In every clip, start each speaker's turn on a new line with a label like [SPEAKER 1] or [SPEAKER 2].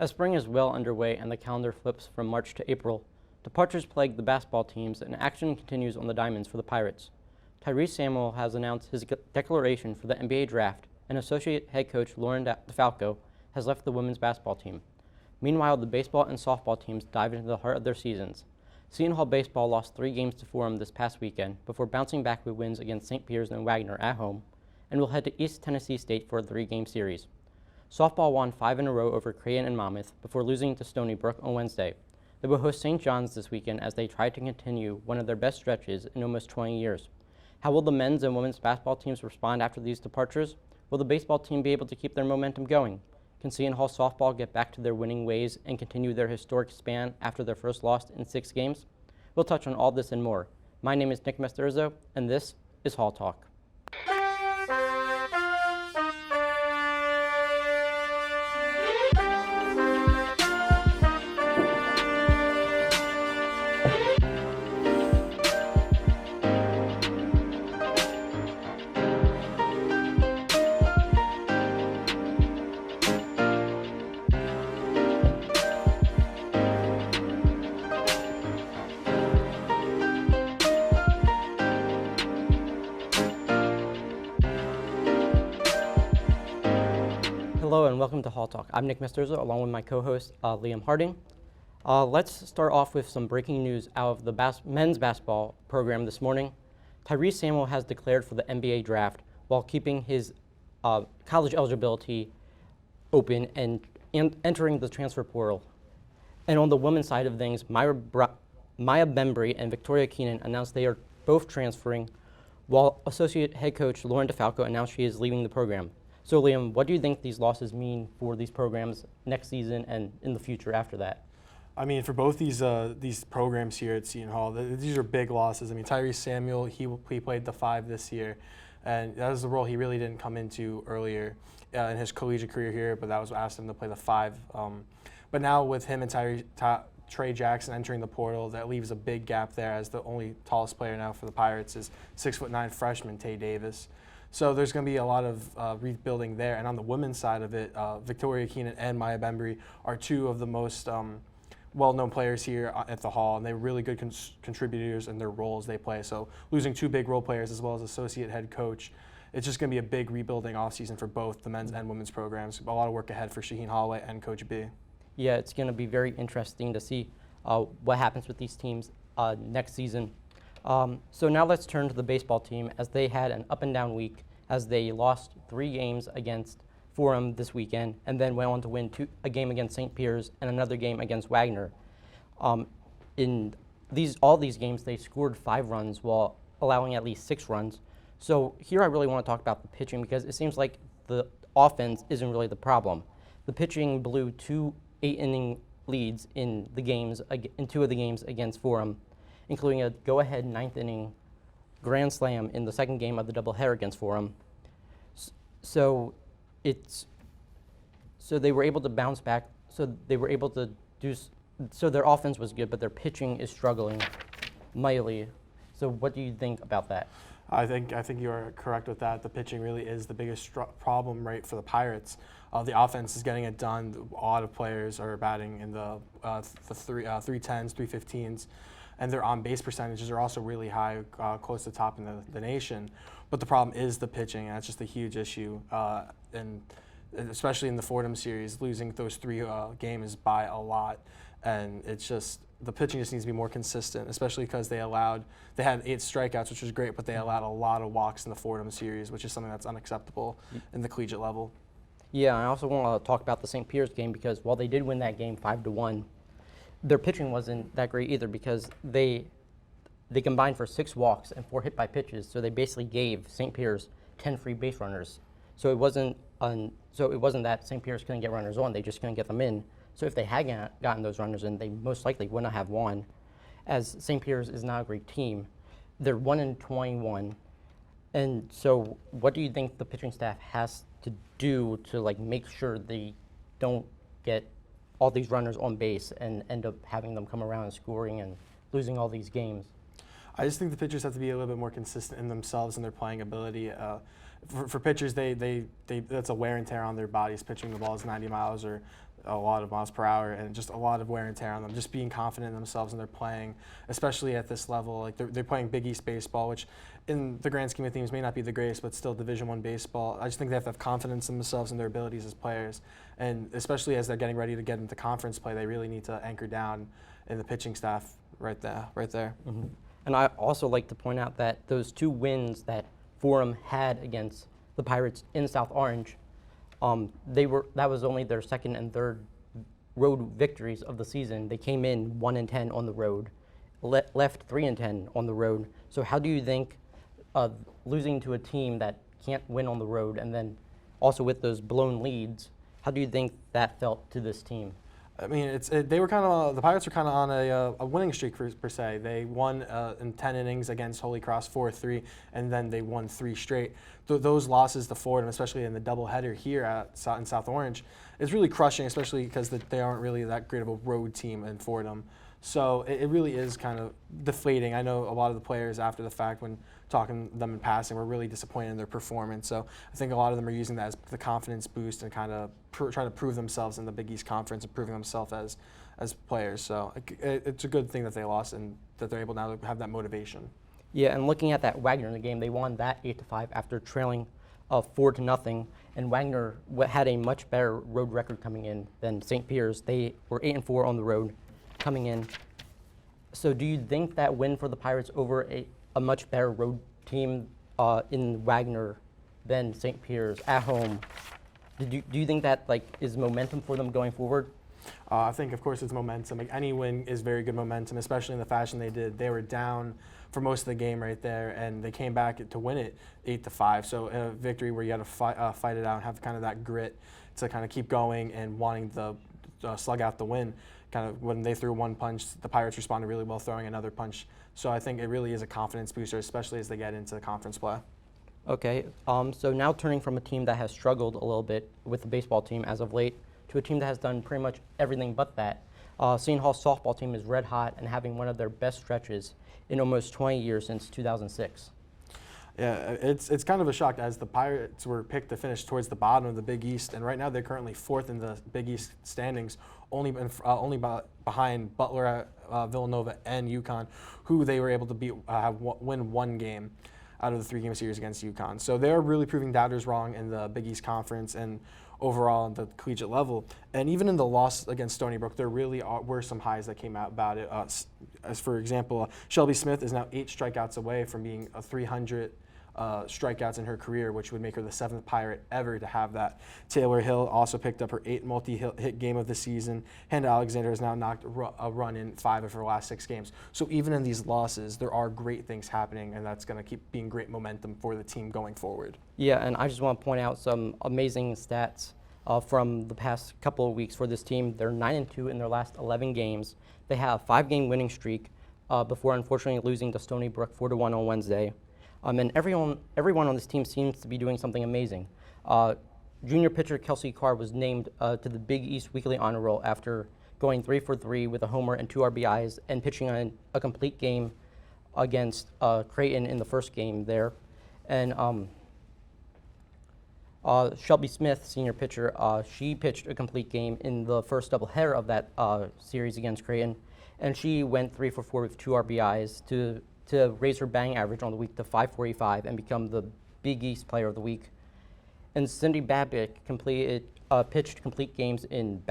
[SPEAKER 1] As spring is well underway and the calendar flips from March to April, departures plague the basketball teams and action continues on the diamonds for the Pirates. Tyrese Samuel has announced his declaration for the NBA draft, and associate head coach Lauren DeFalco has left the women's basketball team. Meanwhile, the baseball and softball teams dive into the heart of their seasons. Seton Hall baseball lost 3 games to Forum this past weekend before bouncing back with wins against St. Peter's and Wagner at home, and will head to East Tennessee State for a 3-game series. Softball won 5 in a row over Creighton and Monmouth before losing to Stony Brook on Wednesday. They will host St. John's this weekend as they try to continue one of their best stretches in almost 20 years. How will the men's and women's basketball teams respond after these departures? Will the baseball team be able to keep their momentum going? Can Seton Hall softball get back to their winning ways and continue their historic span after their first loss in 6 games? We'll touch on all this and more. My name is Nick Masturzo, and this is Hall Talk. Hello and welcome to Hall Talk. I'm Nick Masturzo along with my co-host Liam Harding. Let's start off with some breaking news out of the men's basketball program this morning. Tyrese Samuel has declared for the NBA draft while keeping his college eligibility open and entering the transfer portal. And on the women's side of things, Maya Bembry and Victoria Keenan announced they are both transferring, while associate head coach Lauren DeFalco announced she is leaving the program. So, Liam, what do you think these losses mean for these programs next season and in the future after that?
[SPEAKER 2] I mean, for both these programs here at Seton Hall, these are big losses. I mean, Tyrese Samuel, he played the 5 this year, and that was the role he really didn't come into earlier in his collegiate career here, but that was what asked him to play the 5. But now with him and Trey Jackson entering the portal, that leaves a big gap there, as the only tallest player now for the Pirates is 6'9" freshman Tay Davis. So there's going to be a lot of rebuilding there. And on the women's side of it, Victoria Keenan and Maya Bembry are 2 of the most well-known players here at the Hall, and they're really good contributors in their roles they play. So losing 2 big role players as well as associate head coach, it's just going to be a big rebuilding offseason for both the men's and women's programs. A lot of work ahead for Shaheen Holloway and Coach B.
[SPEAKER 1] Yeah, it's going to be very interesting to see what happens with these teams next season. So now let's turn to the baseball team, as they had an up-and-down week as they lost 3 games against Forum this weekend and then went on to win a game against St. Peter's and another game against Wagner. In all these games, they scored 5 runs while allowing at least 6 runs. So here I really want to talk about the pitching, because it seems like the offense isn't really the problem. The pitching blew 2 8-inning leads in 2 of the games against Forum, including a go-ahead 9th-inning grand slam in the second game of the doubleheader against Forum. So they were able to bounce back. So they were able to so their offense was good, but their pitching is struggling mightily. So what do you think about that?
[SPEAKER 2] I think you are correct with that. The pitching really is the biggest problem, right, for the Pirates. The offense is getting it done. A lot of players are batting in the 310s, 315s. And their on-base percentages are also really high, close to the top in the nation. But the problem is the pitching, and that's just a huge issue. And especially in the Fordham series, losing those 3 games by a lot. And it's just, the pitching just needs to be more consistent, especially because they had 8 strikeouts, which was great, but they allowed a lot of walks in the Fordham series, which is something that's unacceptable in the collegiate level.
[SPEAKER 1] Yeah, I also want to talk about the St. Peter's game, because while they did win that game 5-1, their pitching wasn't that great either, because they combined for 6 walks and 4 hit by pitches. So they basically gave St. Peter's 10 free base runners. So it wasn't that St. Peter's couldn't get runners on; they just couldn't get them in. So if they had gotten those runners in, they most likely wouldn't have won. As St. Peter's is not a great team, they're 1-21. And so, what do you think the pitching staff has to do to make sure they don't get all these runners on base and end up having them come around and scoring and losing all these games?
[SPEAKER 2] I just think the pitchers have to be a little bit more consistent in themselves and their playing ability. for pitchers, they that's a wear and tear on their bodies. Pitching the balls 90 miles or a lot of miles per hour, and just a lot of wear and tear on them. Just being confident in themselves and they're playing, especially at this level. Like they're playing Big East baseball, which in the grand scheme of things may not be the greatest, but still Division I baseball. I just think they have to have confidence in themselves and their abilities as players, and especially as they're getting ready to get into conference play, they really need to anchor down in the pitching staff right there.
[SPEAKER 1] Mm-hmm. And I also like to point out that those 2 wins that Forum had against the Pirates in South Orange, that was only their second and third road victories of the season. They came in 1-10 on the road, left 3-10 on the road. So how do you think losing to a team that can't win on the road, and then also with those blown leads, how do you think that felt to this team?
[SPEAKER 2] I mean, they were kind of the Pirates were kind of on a winning streak per se. They won in 10 innings against Holy Cross 4-3, and then they won 3 straight. Those losses to Fordham, especially in the doubleheader here in South Orange, is really crushing, especially because they aren't really that great of a road team in Fordham. So it really is kind of deflating. I know a lot of the players after the fact, when talking to them in passing, were really disappointed in their performance. So I think a lot of them are using that as the confidence boost and kind of trying to prove themselves in the Big East Conference and proving themselves as players. So it's a good thing that they lost and that they're able now to have that motivation.
[SPEAKER 1] Yeah, and looking at that Wagner game, they won that 8-5 after trailing 4-0. And Wagner had a much better road record coming in than St. Peter's. They were 8-4 on the road coming in. So do you think that win for the Pirates over a much better road team in Wagner than St. Peter's at home, do you think that is momentum for them going forward?
[SPEAKER 2] I think, of course, it's momentum. Like, any win is very good momentum, especially in the fashion they did. They were down for most of the game right there, and they came back to win it 8-5. So a victory where you had to fight it out and have kind of that grit to kind of keep going and wanting to slug out the win. Kind of when they threw one punch, the Pirates responded really well throwing another punch. So I think it really is a confidence booster, especially as they get into conference play.
[SPEAKER 1] Okay, so now turning from a team that has struggled a little bit with the baseball team as of late to a team that has done pretty much everything but that. Seton Hall's softball team is red hot and having one of their best stretches in almost 20 years since 2006.
[SPEAKER 2] Yeah, it's kind of a shock as the Pirates were picked to finish towards the bottom of the Big East, and right now they're currently 4th in the Big East standings, only behind Butler, Villanova, and UConn, who they were able to win 1 game out of the 3-game series against UConn. So they're really proving doubters wrong in the Big East Conference and overall at the collegiate level. And even in the loss against Stony Brook, there really were some highs that came out about it. As for example, Shelby Smith is now 8 strikeouts away from being a 300 strikeouts in her career, which would make her the 7th Pirate ever to have that. Taylor Hill also picked up her 8th multi-hit game of the season. Hannah Alexander has now knocked a run in 5 of her last 6 games. So even in these losses, there are great things happening, and that's going to keep being great momentum for the team going forward.
[SPEAKER 1] Yeah, and I just want to point out some amazing stats from the past couple of weeks for this team. They're 9-2 in their last 11 games. They have a 5-game winning streak before unfortunately losing to Stony Brook 4-1 on Wednesday. And everyone on this team seems to be doing something amazing. Junior pitcher Kelsey Carr was named to the Big East Weekly Honor Roll after going 3 for 3 with a homer and 2 RBIs and pitching a complete game against Creighton in the first game there. And Shelby Smith, senior pitcher, she pitched a complete game in the first doubleheader of that series against Creighton, and she went 3 for 4 with 2 RBIs to raise her batting average on the week to .545 and become the Big East Player of the Week. And Cindy Babbitt pitched complete games in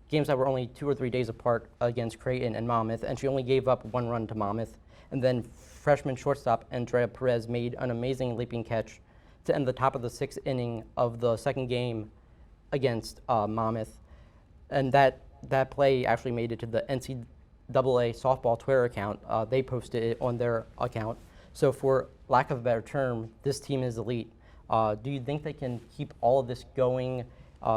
[SPEAKER 1] games that were only 2 or 3 days apart against Creighton and Monmouth, and she only gave up 1 run to Monmouth. And then freshman shortstop Andrea Perez made an amazing leaping catch to end the top of the 6th inning of the second game against Monmouth. And that play actually made it to the NCAA softball Twitter account. They posted it on their account. So for lack of a better term, this team is elite. Do you think they can keep all of this going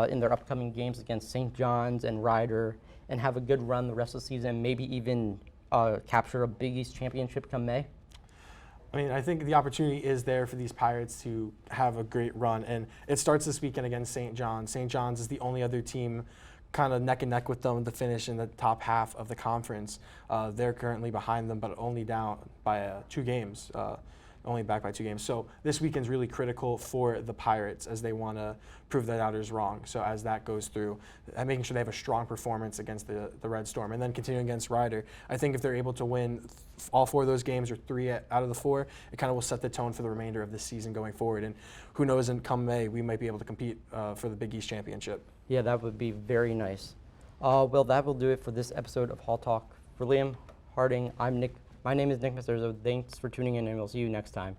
[SPEAKER 1] in their upcoming games against St. John's and Rider and have a good run the rest of the season, maybe even capture a Big East championship come May?
[SPEAKER 2] I mean, I think the opportunity is there for these Pirates to have a great run, and it starts this weekend against St. John's. St. John's is the only other team kind of neck and neck with them to finish in the top half of the conference. They're currently behind them, but only down by 2 games. only back by 2 games. So this weekend's really critical for the Pirates as they want to prove the doubters wrong. So as that goes through, making sure they have a strong performance against the Red Storm, and then continuing against Ryder. I think if they're able to win all 4 of those games, or 3 out of the 4, it kind of will set the tone for the remainder of the season going forward. And who knows, in come May, we might be able to compete for the Big East Championship.
[SPEAKER 1] Yeah, that would be very nice. Well, that will do it for this episode of Hall Talk. For Liam, Harding, I'm Nick. My name is Nick Masturzo. Thanks for tuning in, and we'll see you next time.